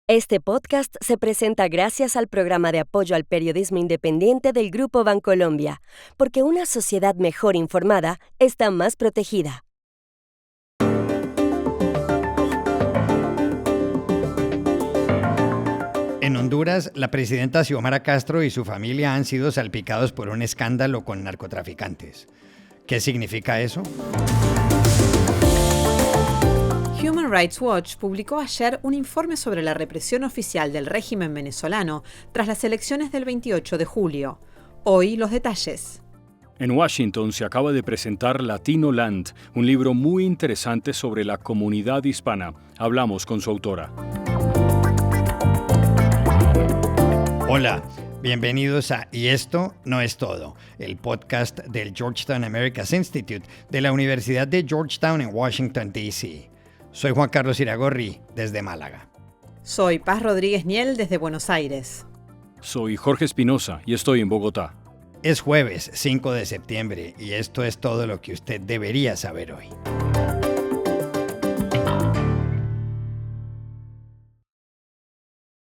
Este podcast se presenta gracias al programa de apoyo al periodismo independiente del Grupo Bancolombia, porque una sociedad mejor informada está más protegida. En Honduras, la presidenta Xiomara Castro y su familia han sido salpicados por un escándalo con narcotraficantes. ¿Qué significa eso? Human Rights Watch publicó ayer un informe sobre la represión oficial del régimen venezolano tras las elecciones del 28 de julio. Hoy los detalles. En Washington se acaba de presentar Latino Land, un libro muy interesante sobre la comunidad hispana. Hablamos con su autora. Hola, bienvenidos a Y esto no es todo, el podcast del Georgetown Americas Institute de la Universidad de Georgetown en Washington, D.C. Soy Juan Carlos Iragorri, desde Málaga. Soy Paz Rodríguez Niel, desde Buenos Aires. Soy Jorge Espinosa y estoy en Bogotá. Es jueves 5 de septiembre y esto es todo lo que usted debería saber hoy.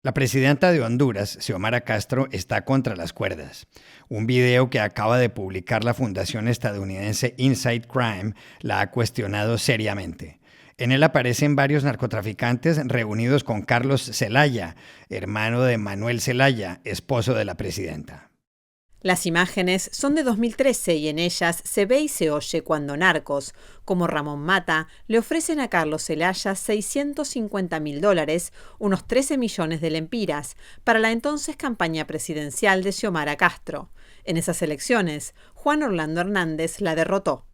La presidenta de Honduras, Xiomara Castro, está contra las cuerdas. Un video que acaba de publicar la fundación estadounidense Inside Crime la ha cuestionado seriamente. En él aparecen varios narcotraficantes reunidos con Carlos Zelaya, hermano de Manuel Zelaya, esposo de la presidenta. Las imágenes son de 2013 y en ellas se ve y se oye cuando narcos, como Ramón Mata, le ofrecen a Carlos Zelaya $650.000, unos 13 millones de lempiras, para la entonces campaña presidencial de Xiomara Castro. En esas elecciones, Juan Orlando Hernández la derrotó.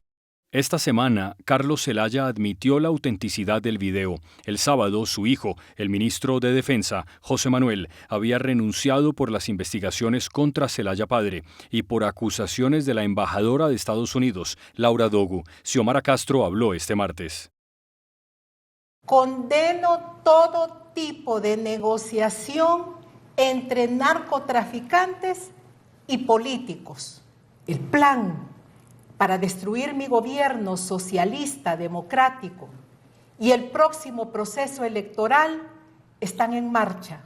Esta semana, Carlos Zelaya admitió la autenticidad del video. El sábado, su hijo, el ministro de Defensa, José Manuel, había renunciado por las investigaciones contra Zelaya padre y por acusaciones de la embajadora de Estados Unidos, Laura Dogu. Xiomara Castro habló este martes. Condeno todo tipo de negociación entre narcotraficantes y políticos. El plan para destruir mi gobierno socialista, democrático y el próximo proceso electoral están en marcha.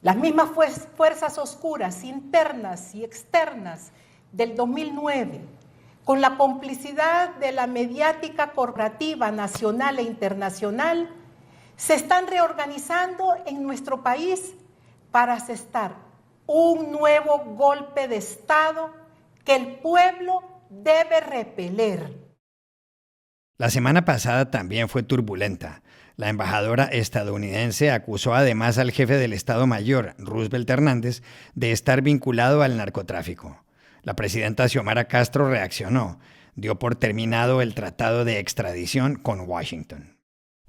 Las mismas fuerzas oscuras, internas y externas del 2009, con la complicidad de la mediática corporativa nacional e internacional, se están reorganizando en nuestro país para asestar un nuevo golpe de Estado que el pueblo debe repeler. La semana pasada también fue turbulenta. La embajadora estadounidense acusó además al jefe del Estado Mayor, Roosevelt Hernández, de estar vinculado al narcotráfico. La presidenta Xiomara Castro reaccionó, dio por terminado el tratado de extradición con Washington.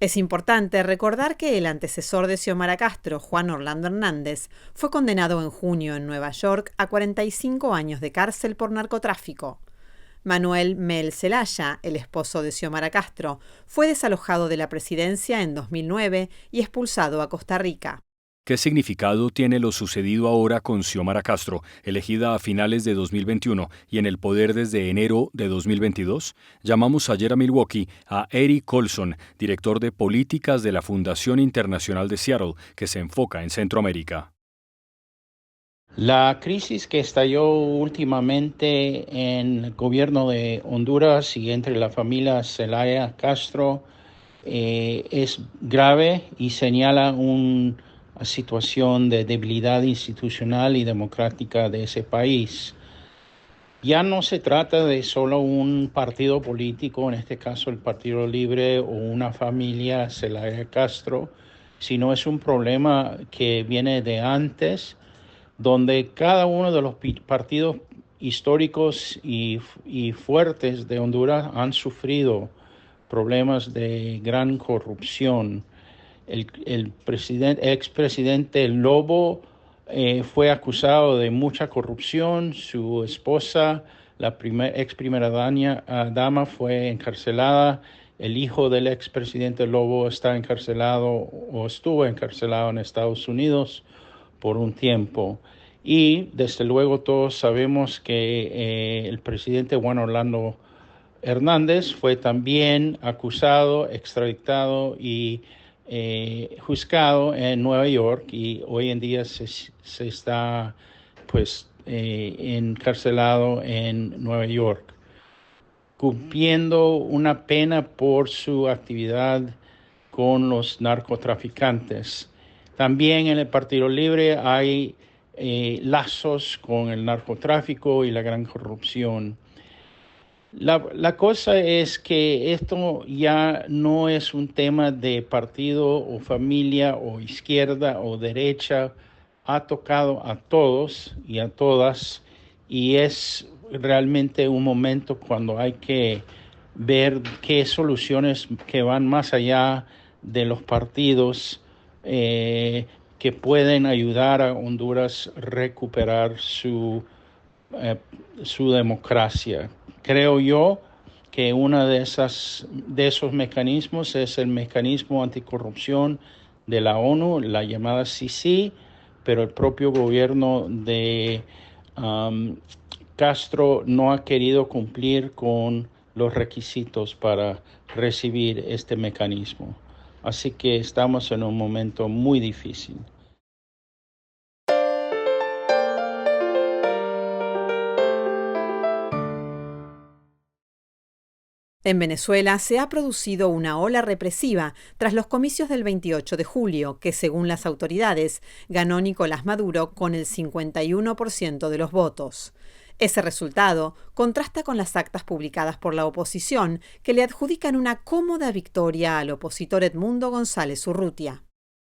Es importante recordar que el antecesor de Xiomara Castro, Juan Orlando Hernández, fue condenado en junio en Nueva York a 45 años de cárcel por narcotráfico. Manuel Mel Zelaya, el esposo de Xiomara Castro, fue desalojado de la presidencia en 2009 y expulsado a Costa Rica. ¿Qué significado tiene lo sucedido ahora con Xiomara Castro, elegida a finales de 2021 y en el poder desde enero de 2022? Llamamos ayer a Milwaukee a Eric Colson, director de políticas de la Fundación Internacional de Seattle, que se enfoca en Centroamérica. La crisis que estalló últimamente en el gobierno de Honduras y entre la familia Zelaya Castro es grave y señala una situación de debilidad institucional y democrática de ese país. Ya no se trata de solo un partido político, en este caso el Partido Libre o una familia Zelaya Castro, sino es un problema que viene de antes, donde cada uno de los partidos históricos y fuertes de Honduras han sufrido problemas de gran corrupción. El expresidente Lobo fue acusado de mucha corrupción. Su esposa, la ex primera dama, fue encarcelada. El hijo del expresidente Lobo está encarcelado o estuvo encarcelado en Estados Unidos por un tiempo. Y desde luego todos sabemos que el presidente Juan Orlando Hernández fue también acusado, extraditado y juzgado en Nueva York y hoy en día se está pues encarcelado en Nueva York, cumpliendo una pena por su actividad con los narcotraficantes. También en el Partido Libre hay lazos con el narcotráfico y la gran corrupción. La cosa es que esto ya no es un tema de partido o familia o izquierda o derecha, ha tocado a todos y a todas y es realmente un momento cuando hay que ver qué soluciones que van más allá de los partidos que pueden ayudar a Honduras a recuperar su democracia. Creo yo que uno de esos mecanismos es el mecanismo anticorrupción de la ONU, la llamada CICI, pero el propio gobierno de Castro no ha querido cumplir con los requisitos para recibir este mecanismo. Así que estamos en un momento muy difícil. En Venezuela se ha producido una ola represiva tras los comicios del 28 de julio, que según las autoridades ganó Nicolás Maduro con el 51% de los votos. Ese resultado contrasta con las actas publicadas por la oposición, que le adjudican una cómoda victoria al opositor Edmundo González Urrutia.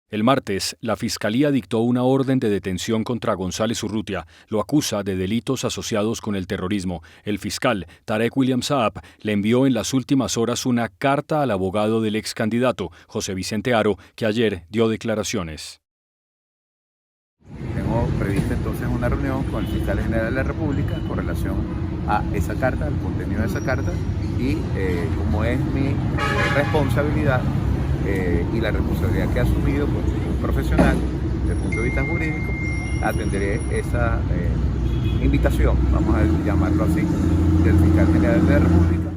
El martes, la Fiscalía dictó una orden de detención contra González Urrutia. Lo acusa de delitos asociados con el terrorismo. El fiscal, Tarek William Saab, le envió en las últimas horas una carta al abogado del ex candidato, José Vicente Haro, que ayer dio declaraciones. Tengo prevista entonces una reunión con el fiscal general de la República con relación a esa carta, al contenido de esa carta y como es mi responsabilidad y la responsabilidad que he asumido como profesional desde el punto de vista jurídico, atenderé esa invitación, vamos a llamarlo así, del fiscal general de la República.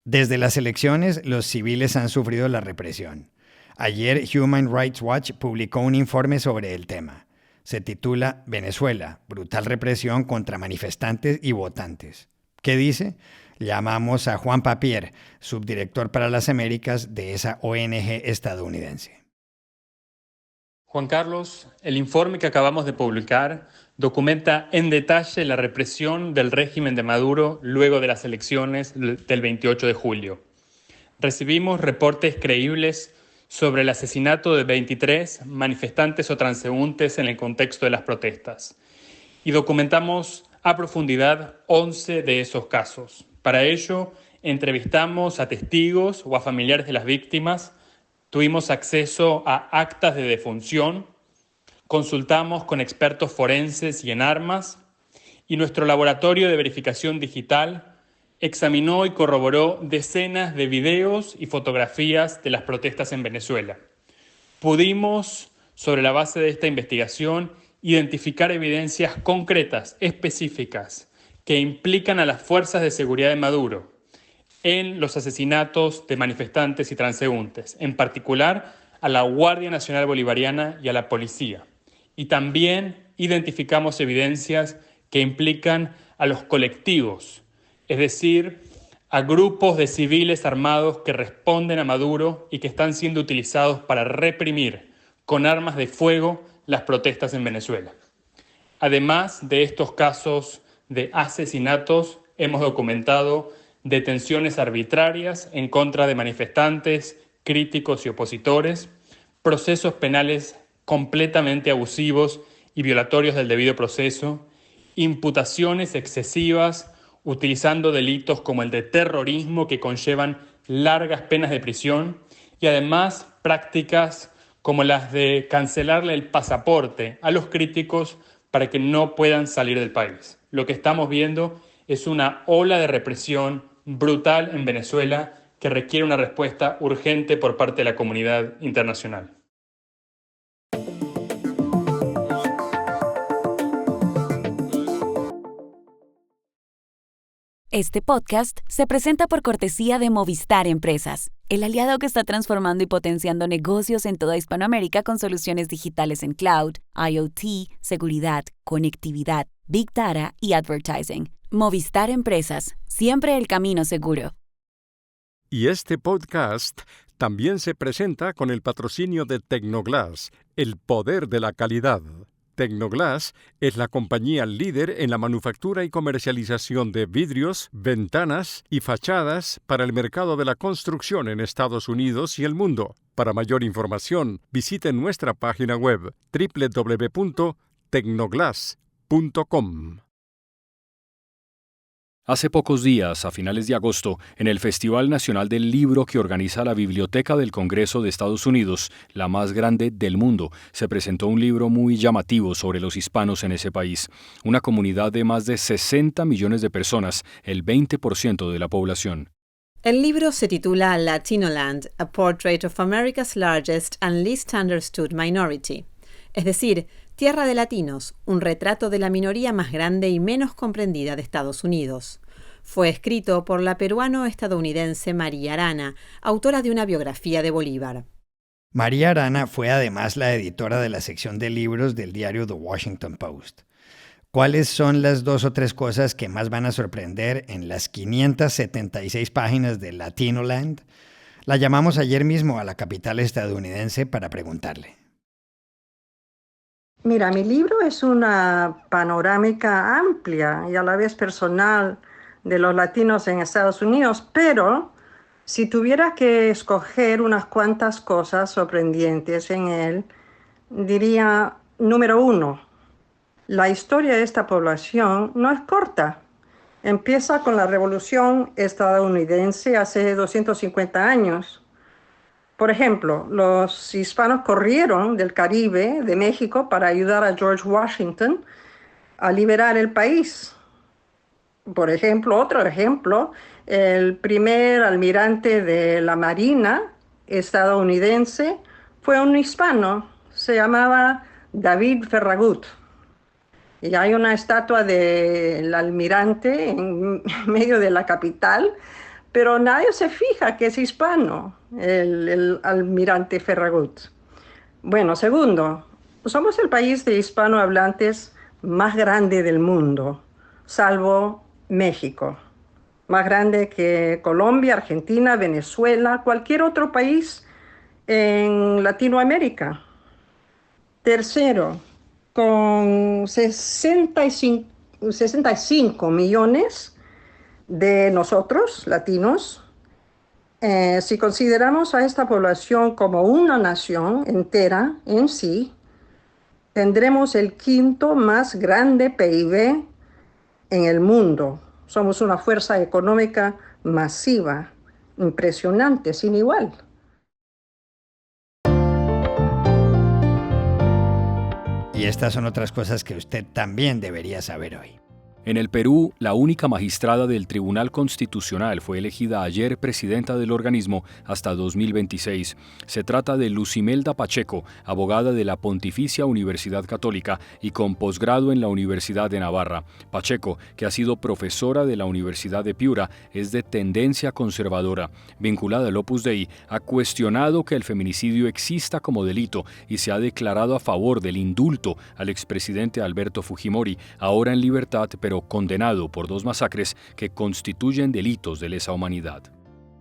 Desde las elecciones, los civiles han sufrido la represión. Ayer Human Rights Watch publicó un informe sobre el tema. Se titula Venezuela, brutal represión contra manifestantes y votantes. ¿Qué dice? Llamamos a Juan Papier, subdirector para las Américas de esa ONG estadounidense. Juan Carlos, el informe que acabamos de publicar documenta en detalle la represión del régimen de Maduro luego de las elecciones del 28 de julio. Recibimos reportes creíbles sobre el asesinato de 23 manifestantes o transeúntes en el contexto de las protestas y documentamos a profundidad 11 de esos casos. Para ello, entrevistamos a testigos o a familiares de las víctimas, tuvimos acceso a actas de defunción, consultamos con expertos forenses y en armas, y nuestro laboratorio de verificación digital examinó y corroboró decenas de videos y fotografías de las protestas en Venezuela. Pudimos, sobre la base de esta investigación, identificar evidencias concretas, específicas, que implican a las fuerzas de seguridad de Maduro en los asesinatos de manifestantes y transeúntes, en particular a la Guardia Nacional Bolivariana y a la policía. Y también identificamos evidencias que implican a los colectivos, es decir, a grupos de civiles armados que responden a Maduro y que están siendo utilizados para reprimir con armas de fuego las protestas en Venezuela. Además de estos casos de asesinatos, hemos documentado detenciones arbitrarias en contra de manifestantes, críticos y opositores, procesos penales completamente abusivos y violatorios del debido proceso, imputaciones excesivas utilizando delitos como el de terrorismo que conllevan largas penas de prisión y además prácticas como las de cancelarle el pasaporte a los críticos para que no puedan salir del país. Lo que estamos viendo es una ola de represión brutal en Venezuela que requiere una respuesta urgente por parte de la comunidad internacional. Este podcast se presenta por cortesía de Movistar Empresas, el aliado que está transformando y potenciando negocios en toda Hispanoamérica con soluciones digitales en cloud, IoT, seguridad, conectividad, Big Data y advertising. Movistar Empresas, siempre el camino seguro. Y este podcast también se presenta con el patrocinio de Tecnoglass, el poder de la calidad. Tecnoglass es la compañía líder en la manufactura y comercialización de vidrios, ventanas y fachadas para el mercado de la construcción en Estados Unidos y el mundo. Para mayor información, visite nuestra página web www.tecnoglass.com. Hace pocos días, a finales de agosto, en el Festival Nacional del Libro que organiza la Biblioteca del Congreso de Estados Unidos, la más grande del mundo, se presentó un libro muy llamativo sobre los hispanos en ese país, una comunidad de más de 60 millones de personas, el 20% de la población. El libro se titula Latinoland, A Portrait of America's Largest and Least Understood Minority, es decir, Tierra de Latinos, un retrato de la minoría más grande y menos comprendida de Estados Unidos. Fue escrito por la peruano-estadounidense María Arana, autora de una biografía de Bolívar. María Arana fue además la editora de la sección de libros del diario The Washington Post. ¿Cuáles son las 2 o 3 cosas que más van a sorprender en las 576 páginas de Latinoland? La llamamos ayer mismo a la capital estadounidense para preguntarle. Mira, mi libro es una panorámica amplia y a la vez personal de los latinos en Estados Unidos, pero si tuviera que escoger unas cuantas cosas sorprendentes en él, diría, número 1, la historia de esta población no es corta. Empieza con la Revolución estadounidense hace 250 años. Por ejemplo, los hispanos corrieron del Caribe, de México, para ayudar a George Washington a liberar el país. Por ejemplo, otro ejemplo, el primer almirante de la Marina estadounidense fue un hispano, se llamaba David Farragut. Y hay una estatua del almirante en medio de la capital, pero nadie se fija que es hispano, el almirante Farragut. Bueno, segundo, somos el país de hispanohablantes más grande del mundo, salvo México. Más grande que Colombia, Argentina, Venezuela, cualquier otro país en Latinoamérica. Tercero, con 65 millones de nosotros, latinos, si consideramos a esta población como una nación entera en sí, tendremos el 5º más grande PIB en el mundo. Somos una fuerza económica masiva, impresionante, sin igual. Y estas son otras cosas que usted también debería saber hoy. En el Perú, la única magistrada del Tribunal Constitucional fue elegida ayer presidenta del organismo hasta 2026. Se trata de Lucimelda Pacheco, abogada de la Pontificia Universidad Católica y con posgrado en la Universidad de Navarra. Pacheco, que ha sido profesora de la Universidad de Piura, es de tendencia conservadora. Vinculada al Opus Dei, ha cuestionado que el feminicidio exista como delito y se ha declarado a favor del indulto al expresidente Alberto Fujimori, ahora en libertad, pero condenado por 2 masacres que constituyen delitos de lesa humanidad.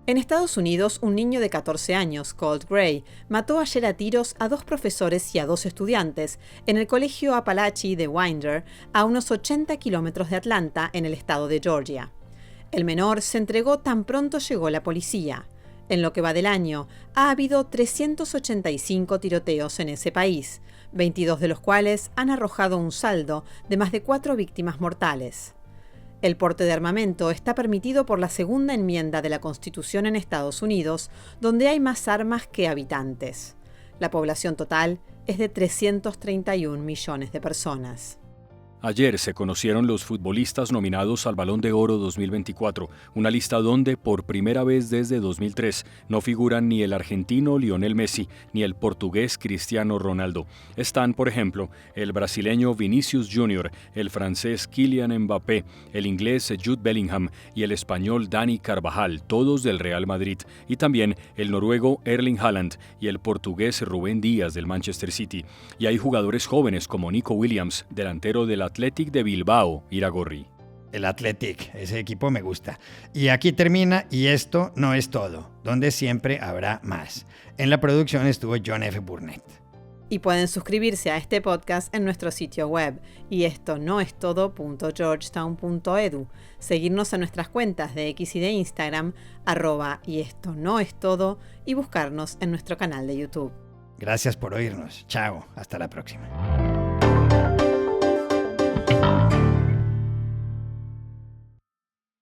En Estados Unidos, un niño de 14 años, Colt Gray, mató ayer a tiros a 2 profesores y a 2 estudiantes en el colegio Apalachee de Winder, a unos 80 kilómetros de Atlanta, en el estado de Georgia. El menor se entregó tan pronto llegó la policía. En lo que va del año, ha habido 385 tiroteos en ese país, 22 de los cuales han arrojado un saldo de más de 4 víctimas mortales. El porte de armamento está permitido por la segunda enmienda de la Constitución en Estados Unidos, donde hay más armas que habitantes. La población total es de 331 millones de personas. Ayer se conocieron los futbolistas nominados al Balón de Oro 2024, una lista donde, por primera vez desde 2003, no figuran ni el argentino Lionel Messi ni el portugués Cristiano Ronaldo. Están, por ejemplo, el brasileño Vinicius Jr., el francés Kylian Mbappé, el inglés Jude Bellingham y el español Dani Carvajal, todos del Real Madrid, y también el noruego Erling Haaland y el portugués Rubén Díaz del Manchester City. Y hay jugadores jóvenes como Nico Williams, delantero del Athletic de Bilbao, Iragorri. El Athletic, ese equipo me gusta. Y aquí termina Y esto no es todo, donde siempre habrá más. En la producción estuvo John F. Burnett. Y pueden suscribirse a este podcast en nuestro sitio web, yestonoestodo.georgetown.edu, seguirnos en nuestras cuentas de X y de Instagram, @yestonoestodo, y buscarnos en nuestro canal de YouTube. Gracias por oírnos. Chao, hasta la próxima.